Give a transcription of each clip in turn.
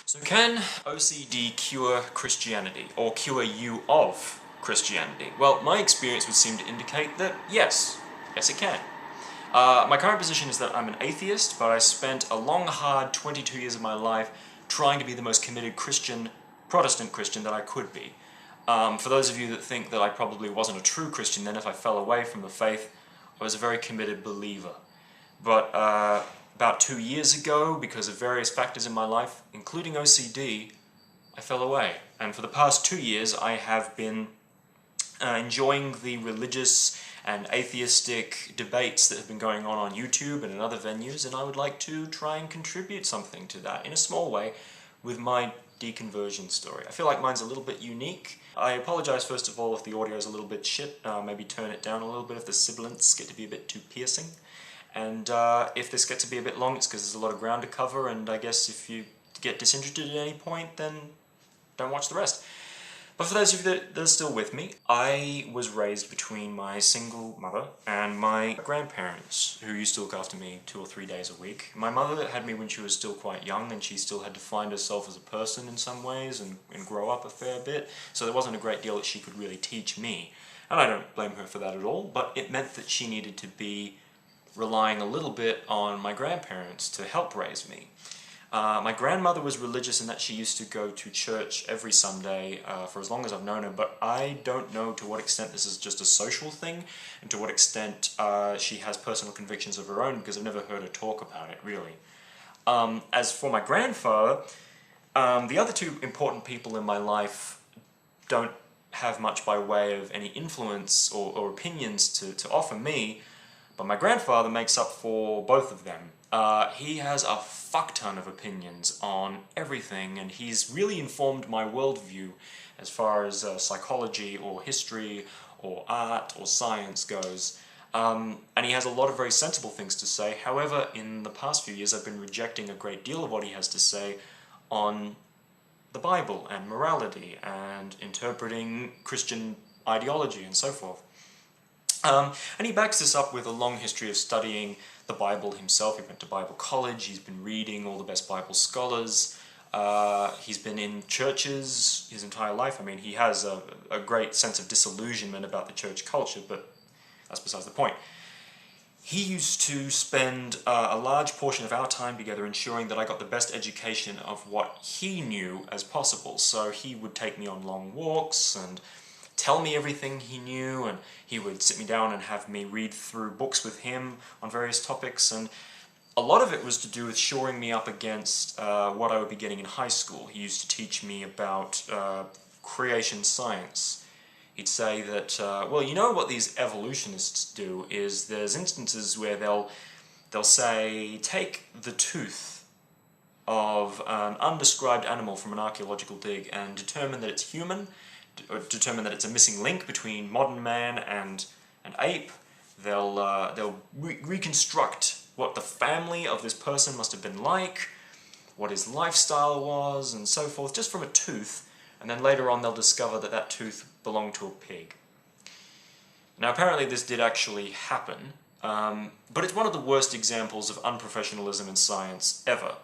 So can OCD cure Christianity, or cure you of Christianity? Well, my experience would seem to indicate that yes. Yes it can. My current position is that I'm an atheist, but I spent a long, hard 22 years of my life trying to be the most committed Christian, Protestant Christian that I could be. For those of you that think that I probably wasn't a true Christian then if I fell away from the faith, I was a very committed believer. But about 2 years ago, because of various factors in my life, including OCD, I fell away. And for the past 2 years I have been enjoying the religious and atheistic debates that have been going on YouTube and in other venues, and I would like to try and contribute something to that in a small way with my deconversion story. I feel like mine's a little bit unique. I apologise first of all if the audio is a little bit shit, maybe turn it down a little bit if the sibilants get to be a bit too piercing. And if this gets to be a bit long, it's because there's a lot of ground to cover, and I guess if you get disinterested at any point, then don't watch the rest. But for those of you that are still with me, I was raised between my single mother and my grandparents, who used to look after me 2 or 3 days a week. My mother had me when she was still quite young, and she still had to find herself as a person in some ways and grow up a fair bit, so there wasn't a great deal that she could really teach me. And I don't blame her for that at all, but it meant that she needed to be relying a little bit on my grandparents to help raise me. My grandmother was religious in that she used to go to church every Sunday for as long as I've known her, but I don't know to what extent this is just a social thing and to what extent she has personal convictions of her own, because I've never heard her talk about it, really. As for my grandfather, the other two important people in my life don't have much by way of any influence or opinions to offer me, but my grandfather makes up for both of them. He has a fuck ton of opinions on everything, and he's really informed my worldview as far as psychology or history or art or science goes. And he has a lot of very sensible things to say. However, in the past few years I've been rejecting a great deal of what he has to say on the Bible and morality and interpreting Christian ideology and so forth. And he backs this up with a long history of studying the Bible himself. He went to Bible college, he's been reading all the best Bible scholars, he's been in churches his entire life. I mean, he has a great sense of disillusionment about the church culture, but that's besides the point. He used to spend a large portion of our time together ensuring that I got the best education of what he knew as possible. So he would take me on long walks and tell me everything he knew, and he would sit me down and have me read through books with him on various topics, and a lot of it was to do with shoring me up against what I would be getting in high school. He used to teach me about creation science. He'd say that, well, you know what these evolutionists do is there's instances where they'll say, take the tooth of an undescribed animal from an archaeological dig and determine that it's human, or determine that it's a missing link between modern man and an ape. They'll reconstruct what the family of this person must have been like, what his lifestyle was, and so forth, just from a tooth, and then later on they'll discover that that tooth belonged to a pig. Now apparently this did actually happen, but it's one of the worst examples of unprofessionalism in science ever.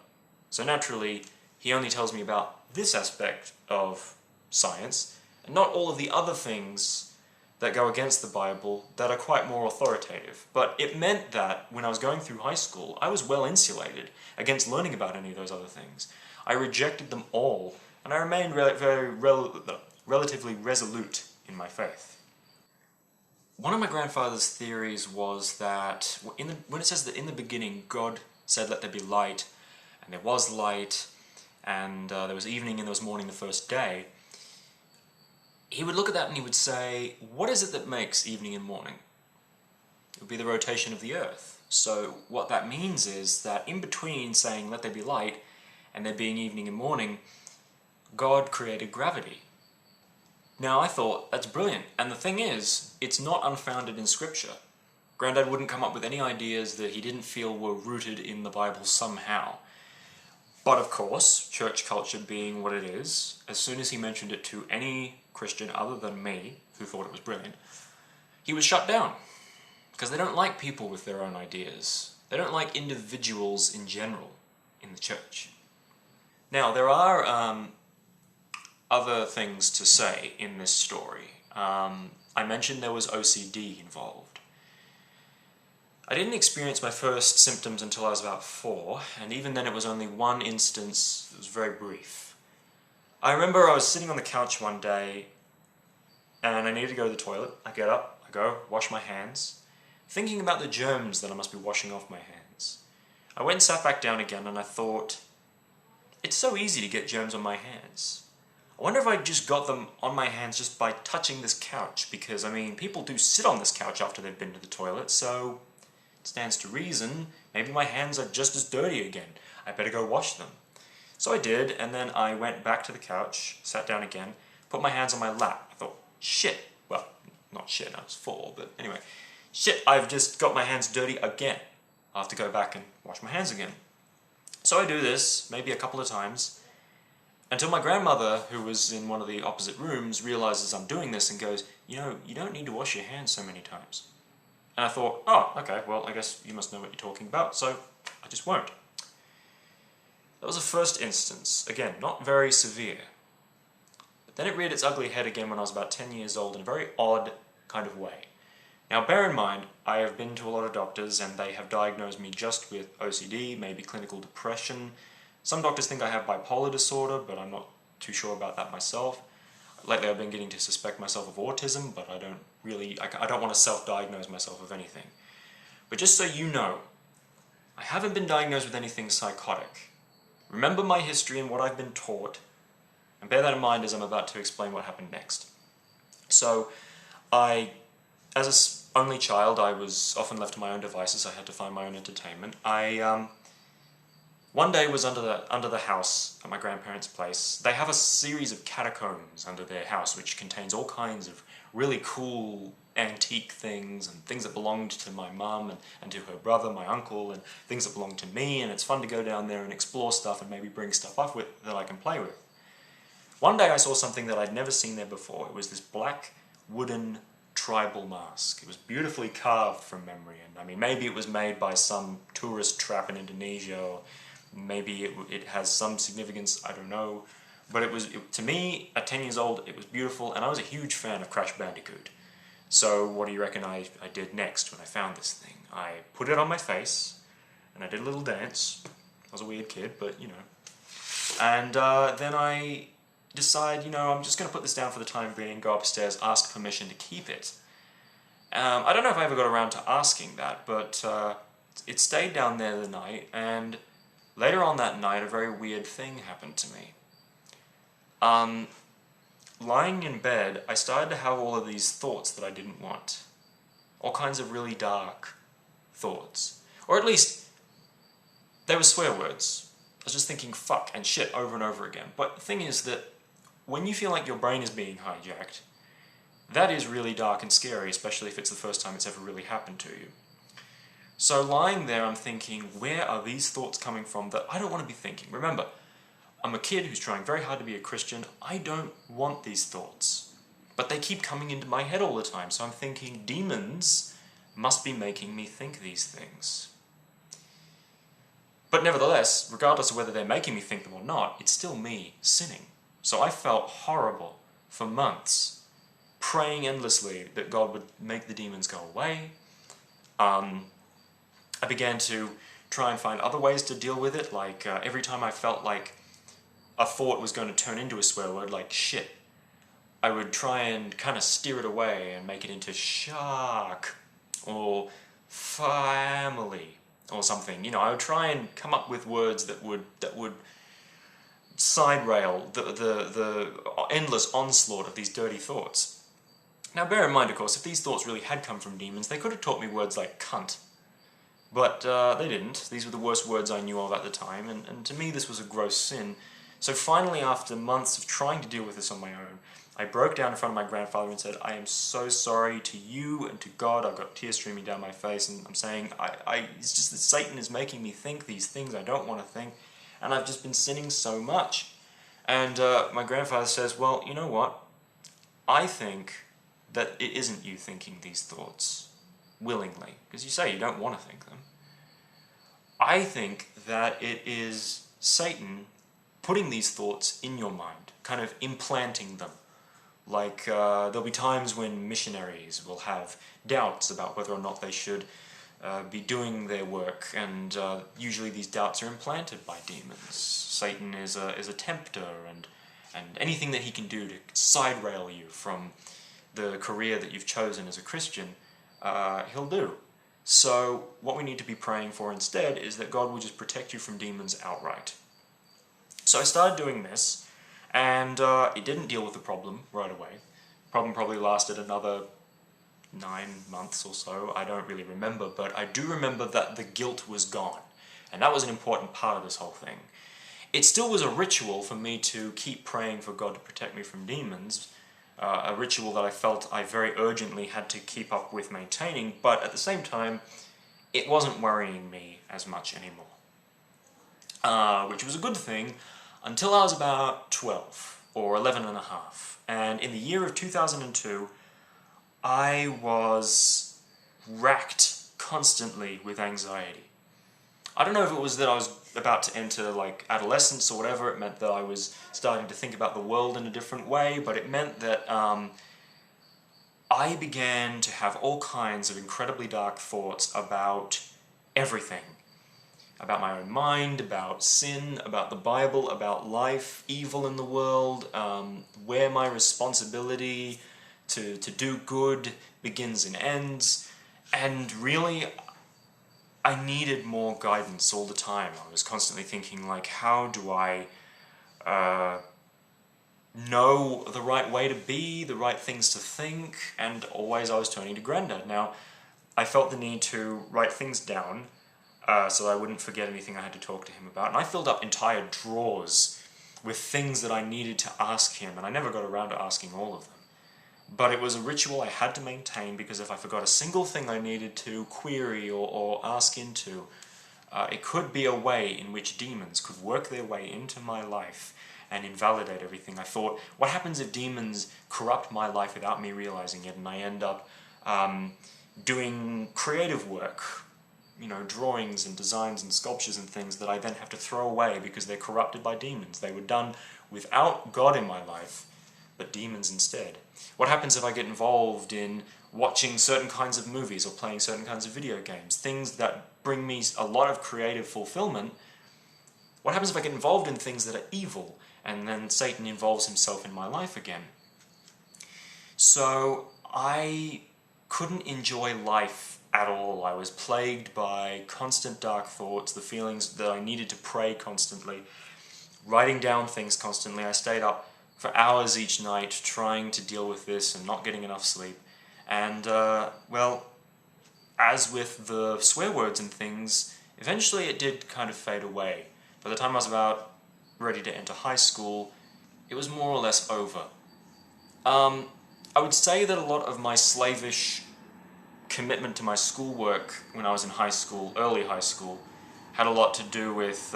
So naturally, he only tells me about this aspect of science, and not all of the other things that go against the Bible that are quite more authoritative. But it meant that when I was going through high school, I was well insulated against learning about any of those other things. I rejected them all, and I remained relatively resolute in my faith. One of my grandfather's theories was that when it says that in the beginning God said let there be light, and there was light, and there was evening and there was morning the first day, he would look at that and he would say, what is it that makes evening and morning? It would be the rotation of the earth. So what that means is that in between saying let there be light and there being evening and morning, God created gravity. Now I thought, that's brilliant, and the thing is, it's not unfounded in Scripture. Grandad wouldn't come up with any ideas that he didn't feel were rooted in the Bible somehow. But of course, church culture being what it is, as soon as he mentioned it to any Christian other than me, who thought it was brilliant, he was shut down. Because they don't like people with their own ideas. They don't like individuals in general in the church. Now, there are other things to say in this story. I mentioned there was OCD involved. I didn't experience my first symptoms until I was about 4, and even then it was only one instance that was very brief. I remember I was sitting on the couch one day, and I needed to go to the toilet. I get up, I go, wash my hands, thinking about the germs that I must be washing off my hands. I went and sat back down again, and I thought, it's so easy to get germs on my hands. I wonder if I just got them on my hands just by touching this couch, because, I mean, people do sit on this couch after they've been to the toilet, so it stands to reason, maybe my hands are just as dirty again. I better go wash them. So I did, and then I went back to the couch, sat down again, put my hands on my lap. I thought, shit. Well, not shit, I was 4, but anyway. Shit, I've just got my hands dirty again. I'll have to go back and wash my hands again. So I do this, maybe a couple of times, until my grandmother, who was in one of the opposite rooms, realizes I'm doing this and goes, you know, you don't need to wash your hands so many times. And I thought, oh, okay, well, I guess you must know what you're talking about, so I just won't. That was the first instance. Again, not very severe. But then it reared its ugly head again when I was about 10 years old in a very odd kind of way. Now, bear in mind, I have been to a lot of doctors and they have diagnosed me just with OCD, maybe clinical depression. Some doctors think I have bipolar disorder, but I'm not too sure about that myself. Lately I've been getting to suspect myself of autism, but I don't want to self-diagnose myself of anything. But just so you know, I haven't been diagnosed with anything psychotic. Remember my history and what I've been taught, and bear that in mind as I'm about to explain what happened next. So, as an only child, I was often left to my own devices. I had to find my own entertainment. One day was under the house at my grandparents' place. They have a series of catacombs under their house which contains all kinds of really cool antique things and things that belonged to my mum and to her brother, my uncle, and things that belonged to me, and it's fun to go down there and explore stuff and maybe bring stuff up with that I can play with. One day I saw something that I'd never seen there before. It was this black wooden tribal mask. It was beautifully carved from memory, and I mean maybe it was made by some tourist trap in Indonesia, or maybe it has some significance, I don't know. But to me, at 10 years old, it was beautiful, and I was a huge fan of Crash Bandicoot. So what do you reckon I did next when I found this thing? I put it on my face, and I did a little dance. I was a weird kid, but you know. And then I decide, you know, I'm just going to put this down for the time being, go upstairs, ask permission to keep it. I don't know if I ever got around to asking that, but it stayed down there the night, and later on that night, a very weird thing happened to me. Lying in bed, I started to have all of these thoughts that I didn't want. All kinds of really dark thoughts. Or at least, they were swear words. I was just thinking fuck and shit over and over again. But the thing is that when you feel like your brain is being hijacked, that is really dark and scary, especially if it's the first time it's ever really happened to you. So lying there, I'm thinking, where are these thoughts coming from that I don't want to be thinking? Remember, I'm a kid who's trying very hard to be a Christian. I don't want these thoughts. But they keep coming into my head all the time, so I'm thinking demons must be making me think these things. But nevertheless, regardless of whether they're making me think them or not, it's still me sinning. So I felt horrible for months, praying endlessly that God would make the demons go away. I began to try and find other ways to deal with it, like every time I felt like a thought was going to turn into a swear word, like shit, I would try and kind of steer it away and make it into shark, or family, or something. You know, I would try and come up with words that would side rail the endless onslaught of these dirty thoughts. Now bear in mind, of course, if these thoughts really had come from demons, they could have taught me words like cunt. But they didn't. These were the worst words I knew of at the time, and to me this was a gross sin. So finally, after months of trying to deal with this on my own, I broke down in front of my grandfather and said, I am so sorry to you and to God. I've got tears streaming down my face, and I'm saying, it's just that Satan is making me think these things I don't want to think, and I've just been sinning so much. And my grandfather says, well, you know what? I think that it isn't you thinking these thoughts willingly, because you say you don't want to think them. I think that it is Satan putting these thoughts in your mind, kind of implanting them. Like, there'll be times when missionaries will have doubts about whether or not they should be doing their work, and usually these doubts are implanted by demons. Satan is a tempter, and anything that he can do to side rail you from the career that you've chosen as a Christian, he'll do. So what we need to be praying for instead is that God will just protect you from demons outright. So I started doing this, and it didn't deal with the problem right away. The problem probably lasted another 9 months or so. I don't really remember, but I do remember that the guilt was gone, and that was an important part of this whole thing. It still was a ritual for me to keep praying for God to protect me from demons, a ritual that I felt I very urgently had to keep up with maintaining, but at the same time, it wasn't worrying me as much anymore. Which was a good thing until I was about 12 or 11 and a half. And in the year of 2002, I was racked constantly with anxiety. I don't know if it was that I was about to enter like adolescence or whatever. It meant that I was starting to think about the world in a different way, but it meant that I began to have all kinds of incredibly dark thoughts about everything. About my own mind, about sin, about the Bible, about life, evil in the world, where my responsibility to do good begins and ends, and really I needed more guidance all the time. I was constantly thinking, like, how do I know the right way to be, the right things to think, and always I was turning to Granddad. Now, I felt the need to write things down so I wouldn't forget anything I had to talk to him about, and I filled up entire drawers with things that I needed to ask him, and I never got around to asking all of them. But it was a ritual I had to maintain, because if I forgot a single thing I needed to query or ask into, it could be a way in which demons could work their way into my life and invalidate everything. I thought, what happens if demons corrupt my life without me realizing it, and I end up doing creative work, you know, drawings and designs and sculptures and things that I then have to throw away because they're corrupted by demons. They were done without God in my life, but demons instead. What happens if I get involved in watching certain kinds of movies or playing certain kinds of video games, things that bring me a lot of creative fulfillment? What happens if I get involved in things that are evil, and then Satan involves himself in my life again? So I couldn't enjoy life at all. I was plagued by constant dark thoughts, the feelings that I needed to pray constantly, writing down things constantly. I stayed up for hours each night trying to deal with this and not getting enough sleep. And, well, as with the swear words and things, eventually it did kind of fade away. By the time I was about ready to enter high school, it was more or less over. I would say that a lot of my slavish commitment to my schoolwork when I was in high school, early high school, had a lot to do with,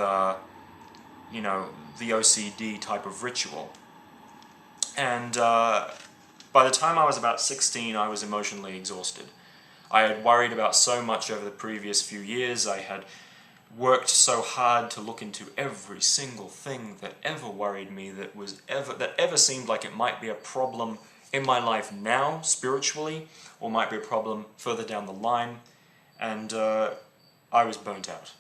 you know, the OCD type of ritual. And by the time I was about 16, I was emotionally exhausted. I had worried about so much over the previous few years. I had worked so hard to look into every single thing that ever worried me, that ever seemed like it might be a problem in my life now, spiritually, or might be a problem further down the line. And I was burnt out.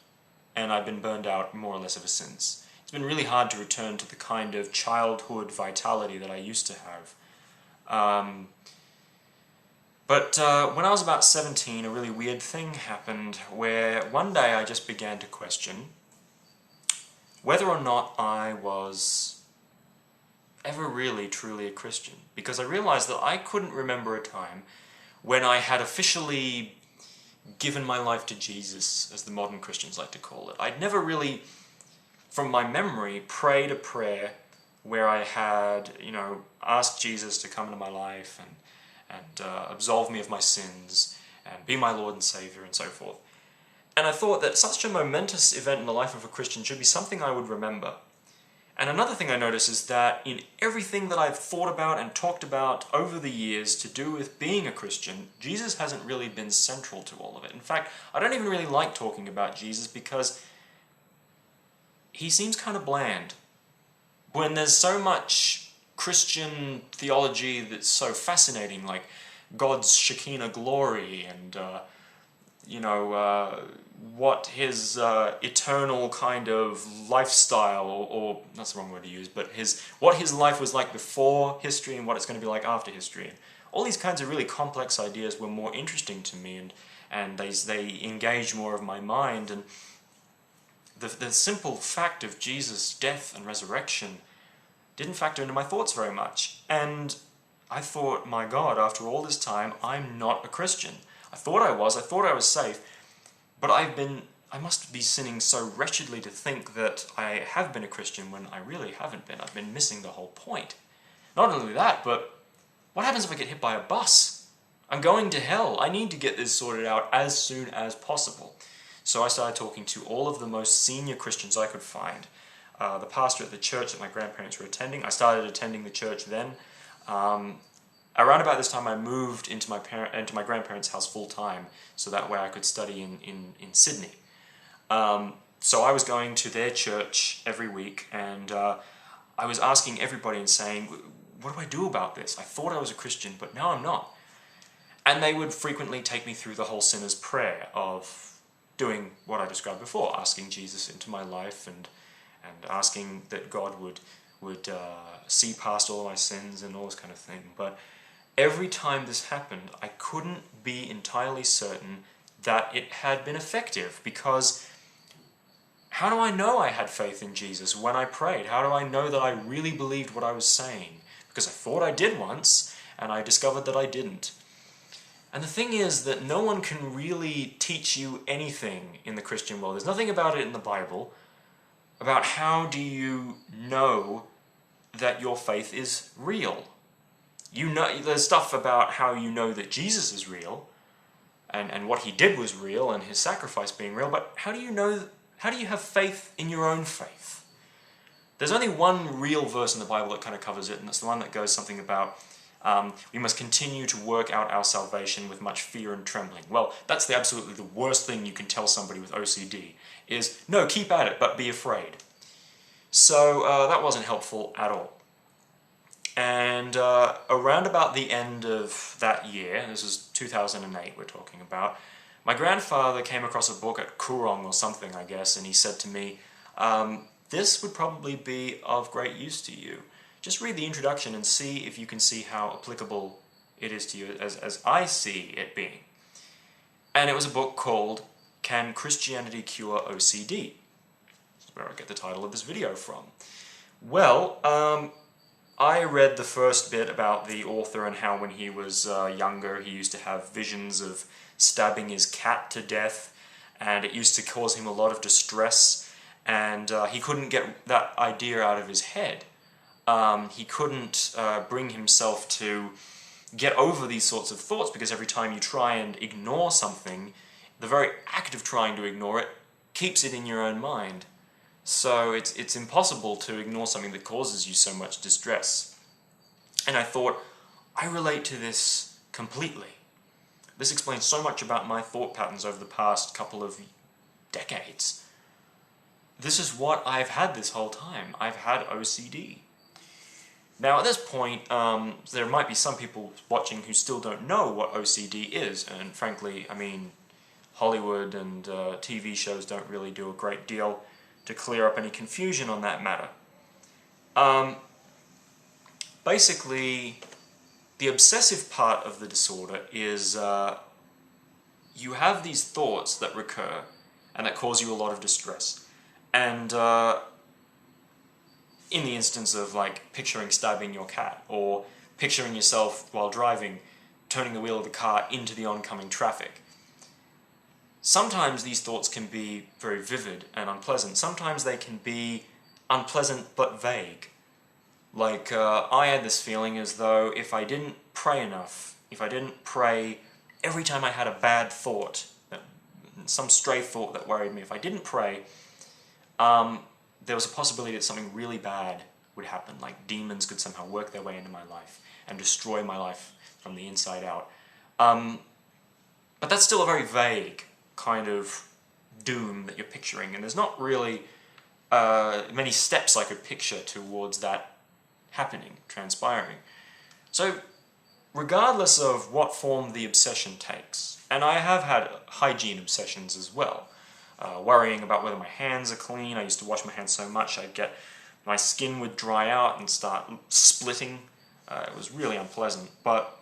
And I've been burned out more or less ever since. It's been really hard to return to the kind of childhood vitality that I used to have. But when I was about 17, a really weird thing happened where one day I just began to question whether or not I was ever really truly a Christian. Because I realized that I couldn't remember a time when I had officially given my life to Jesus, as the modern Christians like to call it. I'd never really, from my memory, prayed a prayer where I had, you know, asked Jesus to come into my life and absolve me of my sins and be my Lord and Savior and so forth. And I thought that such a momentous event in the life of a Christian should be something I would remember. And another thing I notice is that in everything that I've thought about and talked about over the years to do with being a Christian, Jesus hasn't really been central to all of it. In fact, I don't even really like talking about Jesus because he seems kind of bland. when there's so much Christian theology that's so fascinating, like God's Shekinah glory and, what his eternal kind of lifestyle, or that's the wrong word to use, but what his life was like before history and what it's going to be like after history. And all these kinds of really complex ideas were more interesting to me, and they engaged more of my mind. And the simple fact of Jesus' death and resurrection didn't factor into my thoughts very much. And I thought, my God, after all this time, I'm not a Christian. I thought I was safe, but I must be sinning so wretchedly to think that I have been a Christian when I really haven't been. I've been missing the whole point. Not only that, but what happens if I get hit by a bus? I'm going to hell. I need to get this sorted out as soon as possible. So I started talking to all of the most senior Christians I could find. The pastor at the church that my grandparents were attending. I started attending the church then. Around about this time I moved into my grandparents' house full time, so that way I could study in Sydney. So I was going to their church every week, and I was asking everybody and saying, what do I do about this? I thought I was a Christian, but now I'm not. And they would frequently take me through the whole sinner's prayer of doing what I described before, asking Jesus into my life and asking that God would see past all my sins and all this kind of thing. But every time this happened, I couldn't be entirely certain that it had been effective, because how do I know I had faith in Jesus when I prayed? How do I know that I really believed what I was saying? Because I thought I did once, and I discovered that I didn't. And the thing is that no one can really teach you anything in the Christian world. There's nothing about it in the Bible about how do you know that your faith is real. You know, there's stuff about how you know that Jesus is real, and what he did was real, and his sacrifice being real, but how do you have faith in your own faith? There's only one real verse in the Bible that kind of covers it, and it's the one that goes something about we must continue to work out our salvation with much fear and trembling. Well, that's absolutely the worst thing you can tell somebody with OCD, is, no, keep at it, but be afraid. So that wasn't helpful at all. And around about the end of that year, this is 2008 we're talking about, my grandfather came across a book at Kurong or something, I guess, and he said to me, this would probably be of great use to you. Just read the introduction and see if you can see how applicable it is to you as I see it being. And it was a book called Can Christianity Cure OCD? That's where I get the title of this video from. Well, I read the first bit about the author and how when he was younger he used to have visions of stabbing his cat to death, and it used to cause him a lot of distress, and he couldn't get that idea out of his head. He couldn't bring himself to get over these sorts of thoughts, because every time you try and ignore something, the very act of trying to ignore it keeps it in your own mind. So it's impossible to ignore something that causes you so much distress. And I thought, I relate to this completely. This explains so much about my thought patterns over the past couple of decades. This is what I've had this whole time. I've had OCD. Now at this point, there might be some people watching who still don't know what OCD is, and frankly, I mean, Hollywood and TV shows don't really do a great deal to clear up any confusion on that matter. Basically, the obsessive part of the disorder is you have these thoughts that recur and that cause you a lot of distress. And in the instance of like picturing stabbing your cat, or picturing yourself while driving, turning the wheel of the car into the oncoming traffic. Sometimes these thoughts can be very vivid and unpleasant. Sometimes they can be unpleasant but vague. Like, I had this feeling as though if I didn't pray enough, if I didn't pray every time I had a bad thought, some stray thought that worried me, if I didn't pray, there was a possibility that something really bad would happen, like demons could somehow work their way into my life and destroy my life from the inside out. But that's still a very vague kind of doom that you're picturing, and there's not really many steps I could picture towards that happening, transpiring. So, regardless of what form the obsession takes, and I have had hygiene obsessions as well, worrying about whether my hands are clean. I used to wash my hands so much my skin would dry out and start splitting. It was really unpleasant. But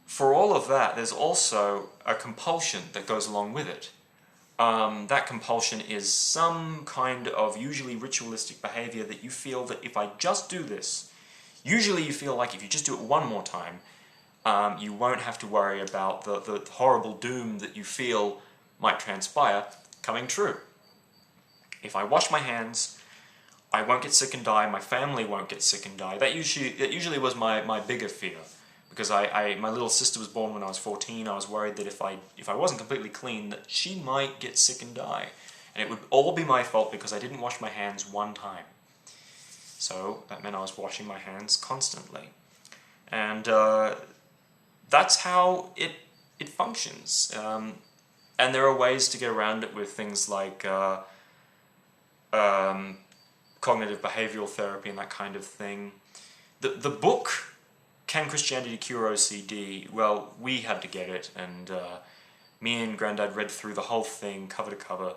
for all of that, there's also a compulsion that goes along with it. That compulsion is some kind of usually ritualistic behavior that you feel that if I just do this, usually you feel like if you just do it one more time, you won't have to worry about the horrible doom that you feel might transpire coming true. If I wash my hands, I won't get sick and die, my family won't get sick and die. That usually was my bigger fear. Because my little sister was born when I was 14, I was worried that if I wasn't completely clean, that she might get sick and die. And it would all be my fault because I didn't wash my hands one time. So that meant I was washing my hands constantly. And that's how it functions. And there are ways to get around it with things like cognitive behavioral therapy and that kind of thing. The book, Can Christianity Cure OCD? Well, we had to get it, and me and Grandad read through the whole thing, cover to cover,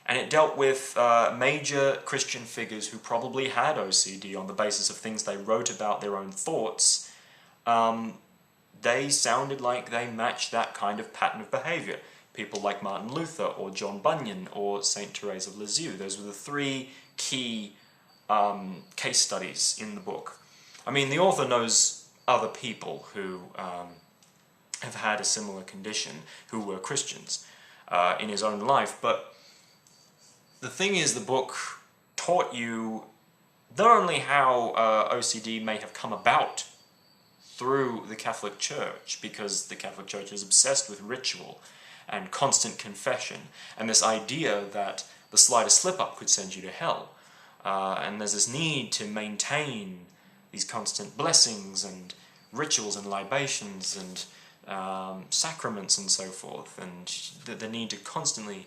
and it dealt with major Christian figures who probably had OCD on the basis of things they wrote about their own thoughts. They sounded like they matched that kind of pattern of behavior. People like Martin Luther, or John Bunyan, or Saint Therese of Lisieux. Those were the three key case studies in the book. I mean, the author knows other people who have had a similar condition, who were Christians in his own life, but the thing is, the book taught you not only how OCD may have come about through the Catholic Church, because the Catholic Church is obsessed with ritual and constant confession, and this idea that the slightest slip-up could send you to hell. And there's this need to maintain these constant blessings and rituals and libations and sacraments and so forth, and the need to constantly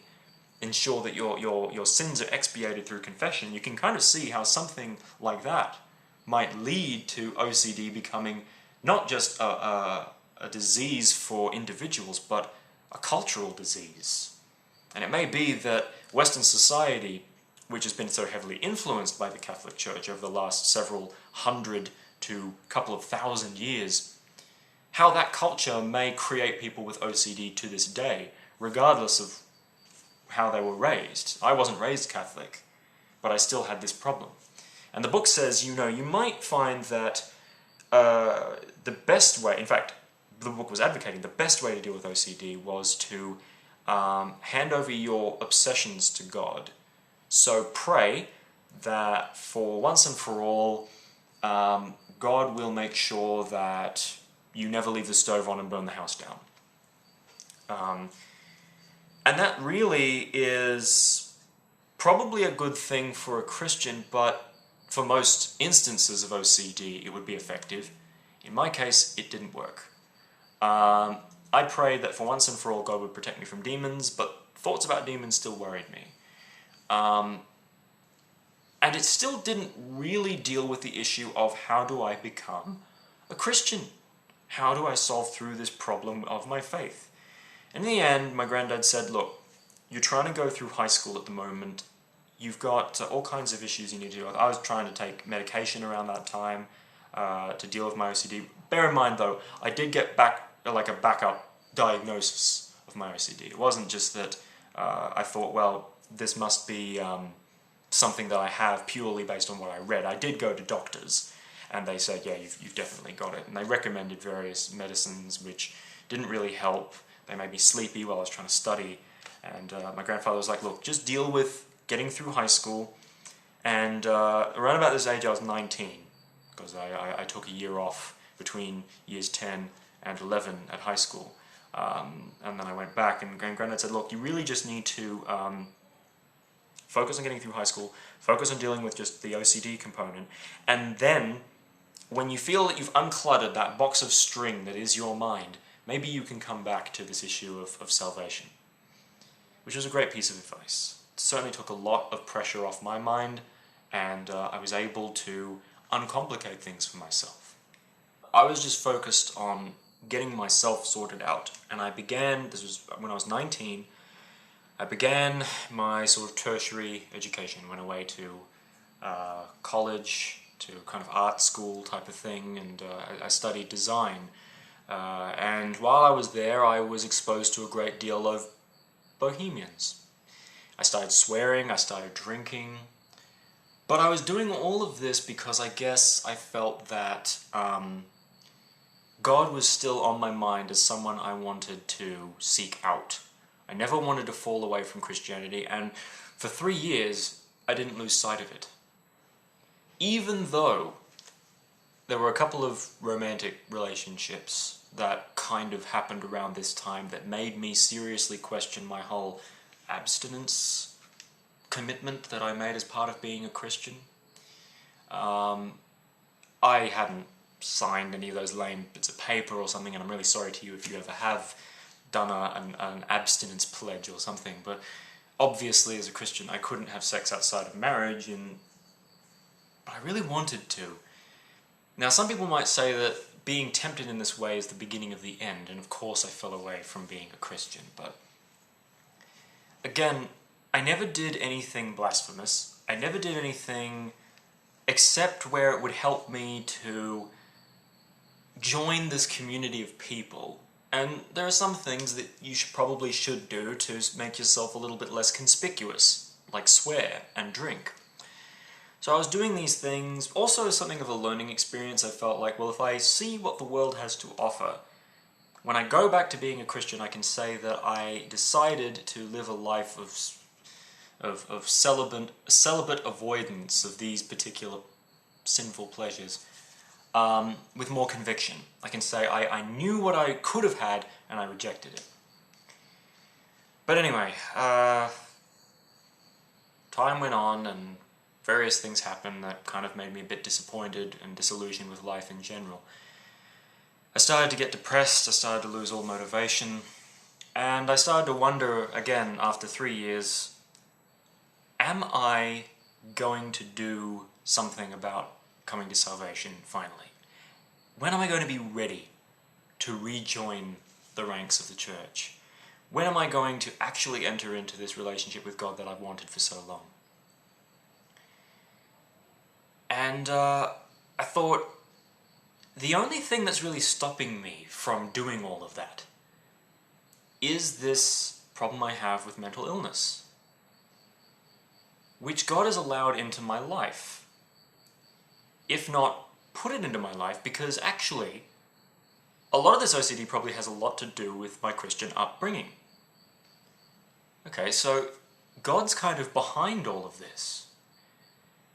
ensure that your sins are expiated through confession. You can kind of see how something like that might lead to OCD becoming not just a disease for individuals, but a cultural disease. And it may be that Western society, which has been so heavily influenced by the Catholic Church over the last several hundred to couple of thousand years, how that culture may create people with OCD to this day, regardless of how they were raised. I wasn't raised Catholic, but I still had this problem. And the book says, you might find that the best way, in fact, the book was advocating the best way to deal with OCD was to hand over your obsessions to God. So pray that for once and for all, God will make sure that you never leave the stove on and burn the house down. And that really is probably a good thing for a Christian, but for most instances of OCD, it would be effective. In my case, it didn't work. I prayed that for once and for all, God would protect me from demons, but thoughts about demons still worried me. And it still didn't really deal with the issue of how do I become a Christian? How do I solve through this problem of my faith? In the end, my granddad said, look, you're trying to go through high school at the moment. You've got all kinds of issues you need to deal with. I was trying to take medication around that time to deal with my OCD. Bear in mind, though, I did get a backup diagnosis of my OCD. It wasn't just that I thought, well, this must be something that I have purely based on what I read. I did go to doctors, and they said, yeah, you've definitely got it. And they recommended various medicines which didn't really help. They made me sleepy while I was trying to study. And my grandfather was like, look, just deal with getting through high school. And around about this age, I was 19, because I took a year off between years 10 and 11 at high school. And then I went back, and Granddad said, look, you really just need to focus on getting through high school, focus on dealing with just the OCD component, and then when you feel that you've uncluttered that box of string that is your mind, maybe you can come back to this issue of salvation. Which was a great piece of advice. certainly took a lot of pressure off my mind, and I was able to uncomplicate things for myself. I was just focused on getting myself sorted out, and this was when I was 19, I began my sort of tertiary education, went away to college, to kind of art school type of thing, and I studied design. And while I was there, I was exposed to a great deal of bohemians. I started swearing, I started drinking, but I was doing all of this because I guess I felt that God was still on my mind as someone I wanted to seek out. I never wanted to fall away from Christianity, and for 3 years, I didn't lose sight of it. Even though there were a couple of romantic relationships that kind of happened around this time that made me seriously question my whole abstinence commitment that I made as part of being a Christian. I hadn't signed any of those lame bits of paper or something, and I'm really sorry to you if you ever have done an abstinence pledge or something, but obviously as a Christian I couldn't have sex outside of marriage, but I really wanted to. Now, some people might say that being tempted in this way is the beginning of the end, and of course I fell away from being a Christian, but again, I never did anything blasphemous. I never did anything except where it would help me to join this community of people. And there are some things that you probably should do to make yourself a little bit less conspicuous, like swear and drink. So I was doing these things, also as something of a learning experience. I felt like, well, if I see what the world has to offer, when I go back to being a Christian, I can say that I decided to live a life of celibate avoidance of these particular sinful pleasures, with more conviction. I can say I knew what I could have had, and I rejected it. But anyway, time went on, and various things happened that kind of made me a bit disappointed and disillusioned with life in general. I started to get depressed, I started to lose all motivation, and I started to wonder again after 3 years, am I going to do something about coming to salvation finally? When am I going to be ready to rejoin the ranks of the church? When am I going to actually enter into this relationship with God that I've wanted for so long? And I thought, the only thing that's really stopping me from doing all of that is this problem I have with mental illness, which God has allowed into my life, if not put it into my life, because actually a lot of this OCD probably has a lot to do with my Christian upbringing. Okay, so God's kind of behind all of this.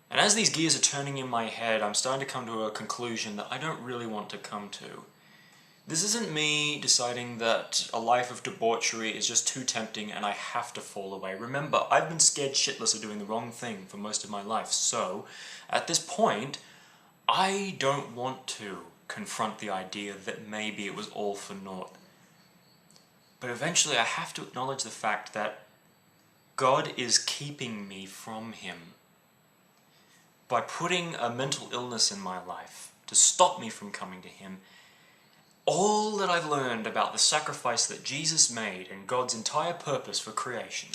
And as these gears are turning in my head, I'm starting to come to a conclusion that I don't really want to come to. This isn't me deciding that a life of debauchery is just too tempting and I have to fall away. Remember, I've been scared shitless of doing the wrong thing for most of my life, so at this point, I don't want to confront the idea that maybe it was all for naught. But eventually I have to acknowledge the fact that God is keeping me from Him by putting a mental illness in my life to stop me from coming to Him. All that I've learned about the sacrifice that Jesus made and God's entire purpose for creation,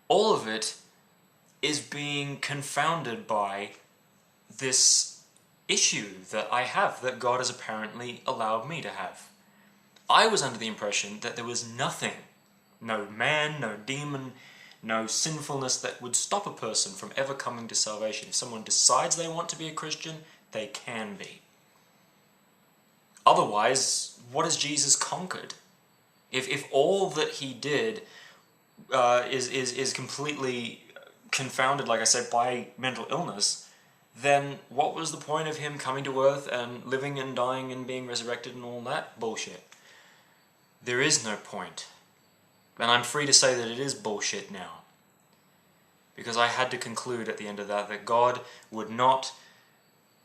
all of it is being confounded by this issue that I have, that God has apparently allowed me to have. I was under the impression that there was nothing, no man, no demon, no sinfulness that would stop a person from ever coming to salvation. If someone decides they want to be a Christian, they can be. Otherwise, what has Jesus conquered? If all that He did is completely confounded, like I said, by mental illness, then what was the point of Him coming to earth and living and dying and being resurrected and all that bullshit? There is no point. And I'm free to say that it is bullshit now. Because I had to conclude at the end of that God would not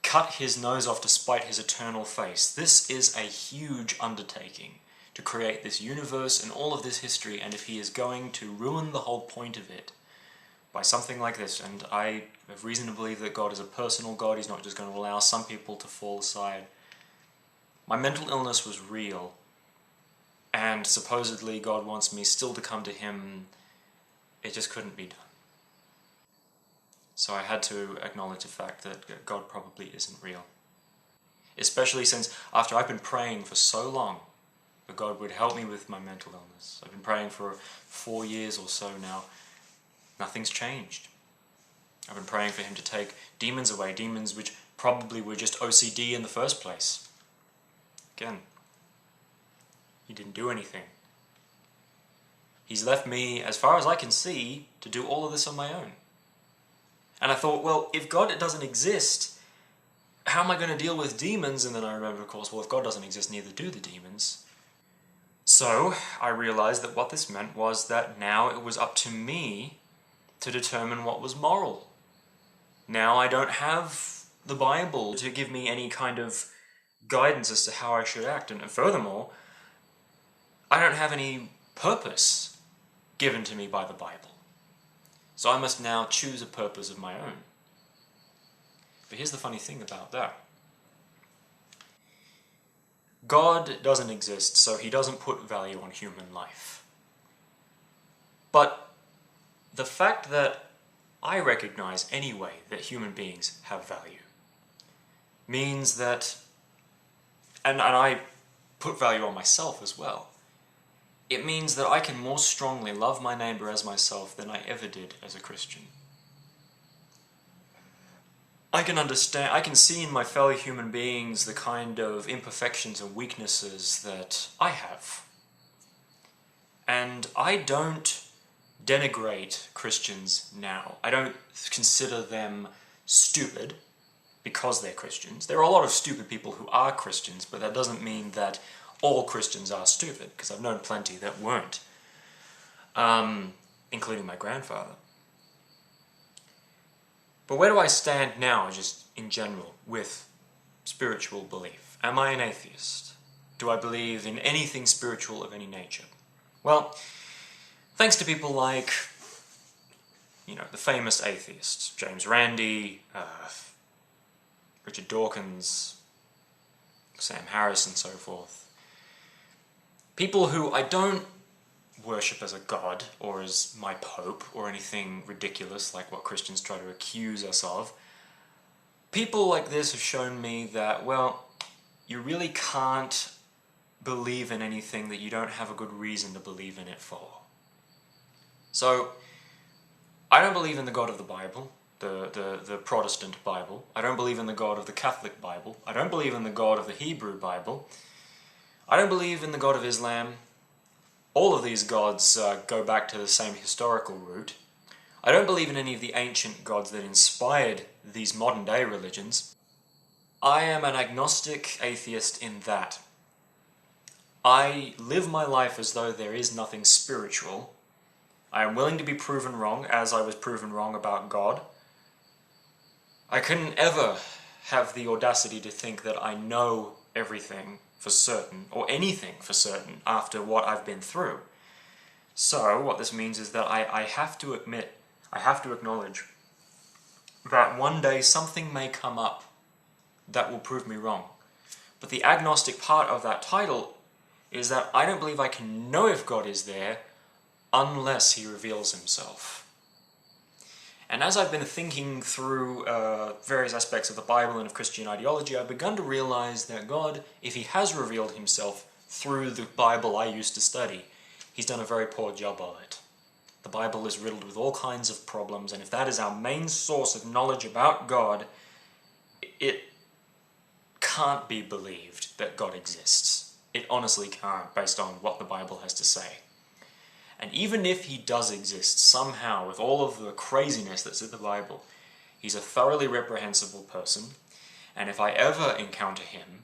cut His nose off to spite His eternal face. This is a huge undertaking to create this universe and all of this history, and if He is going to ruin the whole point of it, by something like this, and I have reason to believe that God is a personal God. He's not just going to allow some people to fall aside. My mental illness was real, and supposedly God wants me still to come to Him. It just couldn't be done. So I had to acknowledge the fact that God probably isn't real. Especially since after I've been praying for so long that God would help me with my mental illness. I've been praying for 4 years or so now. Nothing's changed. I've been praying for Him to take demons away, demons which probably were just OCD in the first place. Again, He didn't do anything. He's left me, as far as I can see, to do all of this on my own. And I thought, well, if God doesn't exist, how am I going to deal with demons? And then I remembered, of course, well, if God doesn't exist, neither do the demons. So I realized that what this meant was that now it was up to me to determine what was moral. Now I don't have the Bible to give me any kind of guidance as to how I should act. And furthermore, I don't have any purpose given to me by the Bible. So I must now choose a purpose of my own. But here's the funny thing about that. God doesn't exist, so He doesn't put value on human life. But the fact that I recognize anyway that human beings have value means that, and I put value on myself as well, it means that I can more strongly love my neighbor as myself than I ever did as a Christian. I can understand, I can see in my fellow human beings the kind of imperfections and weaknesses that I have. And I don't denigrate Christians now. I don't consider them stupid because they're Christians. There are a lot of stupid people who are Christians, but that doesn't mean that all Christians are stupid, because I've known plenty that weren't, including my grandfather. But where do I stand now, just in general, with spiritual belief? Am I an atheist? Do I believe in anything spiritual of any nature? Well, thanks to people like, the famous atheists, James Randi, Richard Dawkins, Sam Harris, and so forth. People who I don't worship as a god or as my pope or anything ridiculous like what Christians try to accuse us of. People like this have shown me that, well, you really can't believe in anything that you don't have a good reason to believe in it for. So, I don't believe in the God of the Bible, the Protestant Bible. I don't believe in the God of the Catholic Bible. I don't believe in the God of the Hebrew Bible. I don't believe in the God of Islam. All of these gods go back to the same historical root. I don't believe in any of the ancient gods that inspired these modern-day religions. I am an agnostic atheist in that I live my life as though there is nothing spiritual. I am willing to be proven wrong, as I was proven wrong about God. I couldn't ever have the audacity to think that I know everything for certain, or anything for certain, after what I've been through. So, what this means is that I have to acknowledge that one day something may come up that will prove me wrong. But the agnostic part of that title is that I don't believe I can know if God is there unless He reveals Himself. And as I've been thinking through various aspects of the Bible and of Christian ideology, I've begun to realize that God, if He has revealed Himself through the Bible I used to study, He's done a very poor job of it. The Bible is riddled with all kinds of problems, and if that is our main source of knowledge about God, it can't be believed that God exists. It honestly can't, based on what the Bible has to say. And even if He does exist, somehow, with all of the craziness that's in the Bible, He's a thoroughly reprehensible person, and if I ever encounter Him,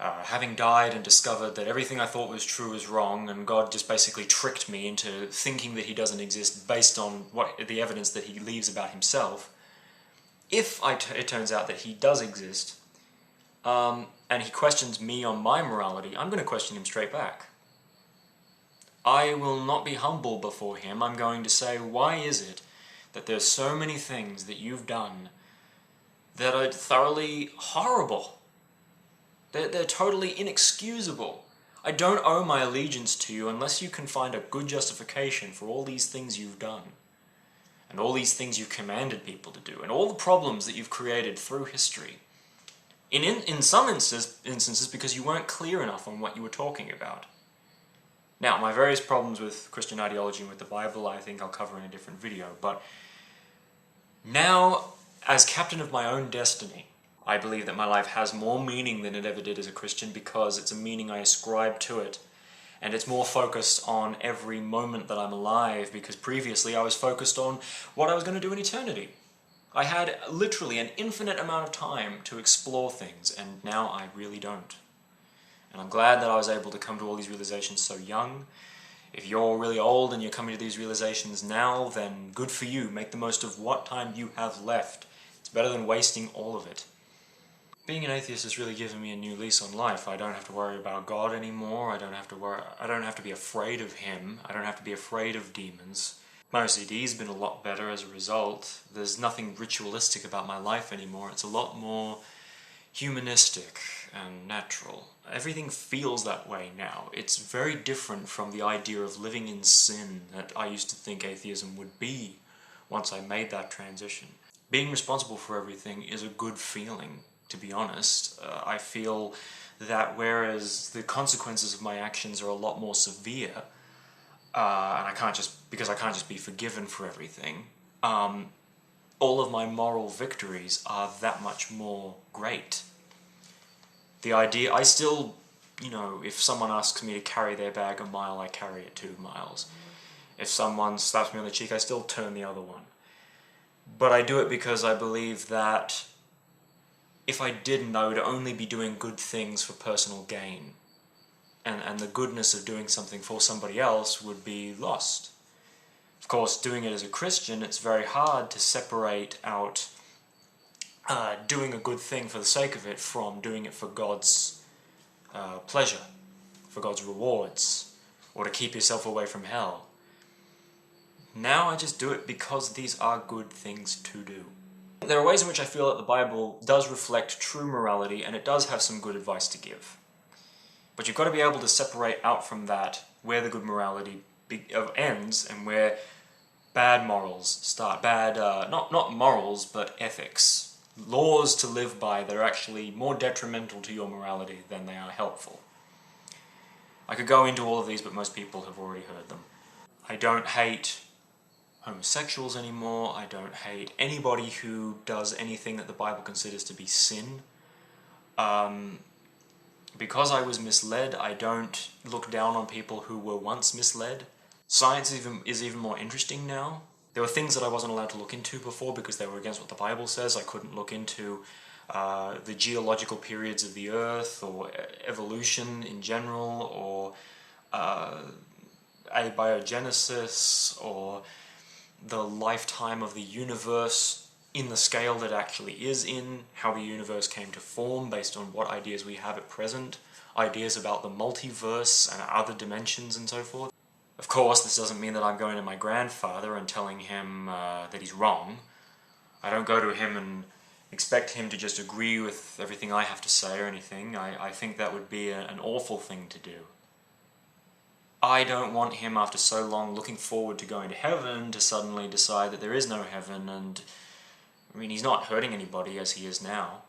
having died and discovered that everything I thought was true is wrong, and God just basically tricked me into thinking that He doesn't exist based on the evidence that He leaves about Himself, if it turns out that He does exist, and He questions me on my morality, I'm going to question Him straight back. I will not be humble before Him. I'm going to say, why is it that there's so many things that you've done that are thoroughly horrible. They're totally inexcusable. I don't owe my allegiance to you unless you can find a good justification for all these things you've done, and all these things you commanded people to do, and all the problems that you've created through history. In some instances because you weren't clear enough on what you were talking about. Now, my various problems with Christian ideology and with the Bible, I think I'll cover in a different video, but now, as captain of my own destiny, I believe that my life has more meaning than it ever did as a Christian because it's a meaning I ascribe to it, and it's more focused on every moment that I'm alive, because previously I was focused on what I was going to do in eternity. I had literally an infinite amount of time to explore things, and now I really don't. And I'm glad that I was able to come to all these realizations so young. If you're really old and you're coming to these realizations now, then good for you. Make the most of what time you have left. It's better than wasting all of it. Being an atheist has really given me a new lease on life. I don't have to worry about God anymore. I don't have to be afraid of Him. I don't have to be afraid of demons. My OCD's been a lot better as a result. There's nothing ritualistic about my life anymore. It's a lot more humanistic and natural. Everything feels that way now. It's very different from the idea of living in sin that I used to think atheism would be once I made that transition. Being responsible for everything is a good feeling, to be honest. I feel that whereas the consequences of my actions are a lot more severe, and I can't just be forgiven for everything, all of my moral victories are that much more great. The idea, I still, if someone asks me to carry their bag a mile, I carry it 2 miles. If someone slaps me on the cheek, I still turn the other one. But I do it because I believe that if I didn't, I would only be doing good things for personal gain. And the goodness of doing something for somebody else would be lost. Of course, doing it as a Christian, it's very hard to separate out doing a good thing for the sake of it from doing it for God's pleasure, for God's rewards, or to keep yourself away from hell. Now I just do it because these are good things to do. There are ways in which I feel that the Bible does reflect true morality, and it does have some good advice to give. But you've got to be able to separate out from that where the good morality ends and where bad morals start. Bad, not morals, but ethics. Laws to live by that are actually more detrimental to your morality than they are helpful. I could go into all of these, but most people have already heard them. I don't hate homosexuals anymore. I don't hate anybody who does anything that the Bible considers to be sin. Because I was misled, I don't look down on people who were once misled. Science is even more interesting now. There were things that I wasn't allowed to look into before because they were against what the Bible says. I couldn't look into the geological periods of the Earth, or evolution in general, or abiogenesis, or the lifetime of the universe in the scale that it actually is in, how the universe came to form based on what ideas we have at present, ideas about the multiverse and other dimensions and so forth. Of course, this doesn't mean that I'm going to my grandfather and telling him that he's wrong. I don't go to him and expect him to just agree with everything I have to say or anything. I think that would be an awful thing to do. I don't want him, after so long looking forward to going to heaven, to suddenly decide that there is no heaven. And I mean, he's not hurting anybody as he is now.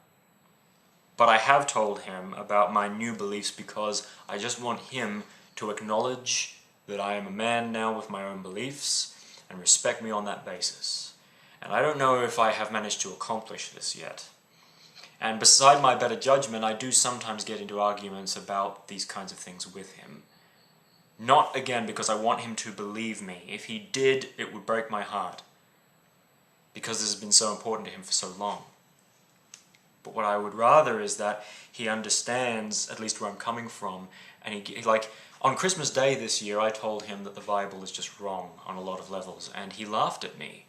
But I have told him about my new beliefs because I just want him to acknowledge that I am a man now with my own beliefs and respect me on that basis. And I don't know if I have managed to accomplish this yet. And beside my better judgment, I do sometimes get into arguments about these kinds of things with him. Not, again, because I want him to believe me. If he did, it would break my heart, because this has been so important to him for so long. But what I would rather is that he understands at least where I'm coming from, and he like, on Christmas Day this year, I told him that the Bible is just wrong on a lot of levels, and he laughed at me.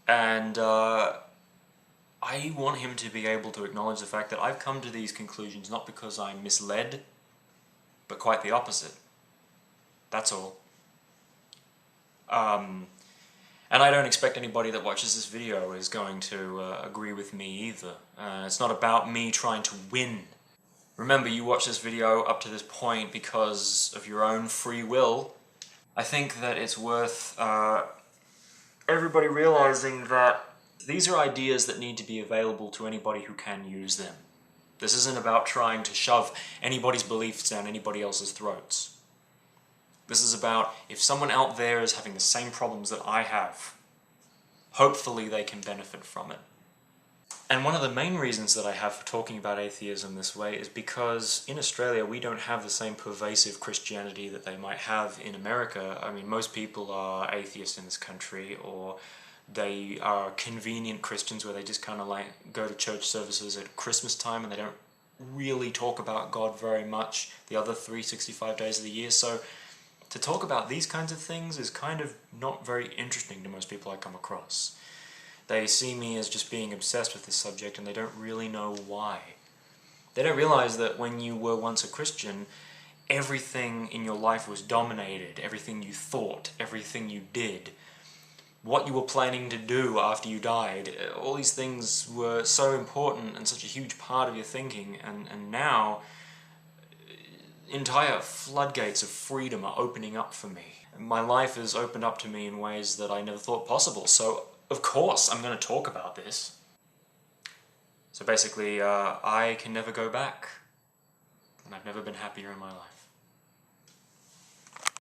And I want him to be able to acknowledge the fact that I've come to these conclusions not because I'm misled, but quite the opposite. That's all. And I don't expect anybody that watches this video is going to agree with me either. It's not about me trying to win. Remember, you watch this video up to this point because of your own free will. I think that it's worth everybody realizing that these are ideas that need to be available to anybody who can use them. This isn't about trying to shove anybody's beliefs down anybody else's throats. This is about, if someone out there is having the same problems that I have, hopefully they can benefit from it. And one of the main reasons that I have for talking about atheism this way is because in Australia we don't have the same pervasive Christianity that they might have in America. I mean, most people are atheists in this country, or they are convenient Christians where they just kind of like go to church services at Christmas time and they don't really talk about God very much the other 365 days of the year. So to talk about these kinds of things is kind of not very interesting to most people I come across. They see me as just being obsessed with this subject and they don't really know why. They don't realize that when you were once a Christian, everything in your life was dominated, everything you thought, everything you did, what you were planning to do after you died, all these things were so important and such a huge part of your thinking, and now entire floodgates of freedom are opening up for me. My life has opened up to me in ways that I never thought possible, so of course I'm going to talk about this. So basically, I can never go back, and I've never been happier in my life.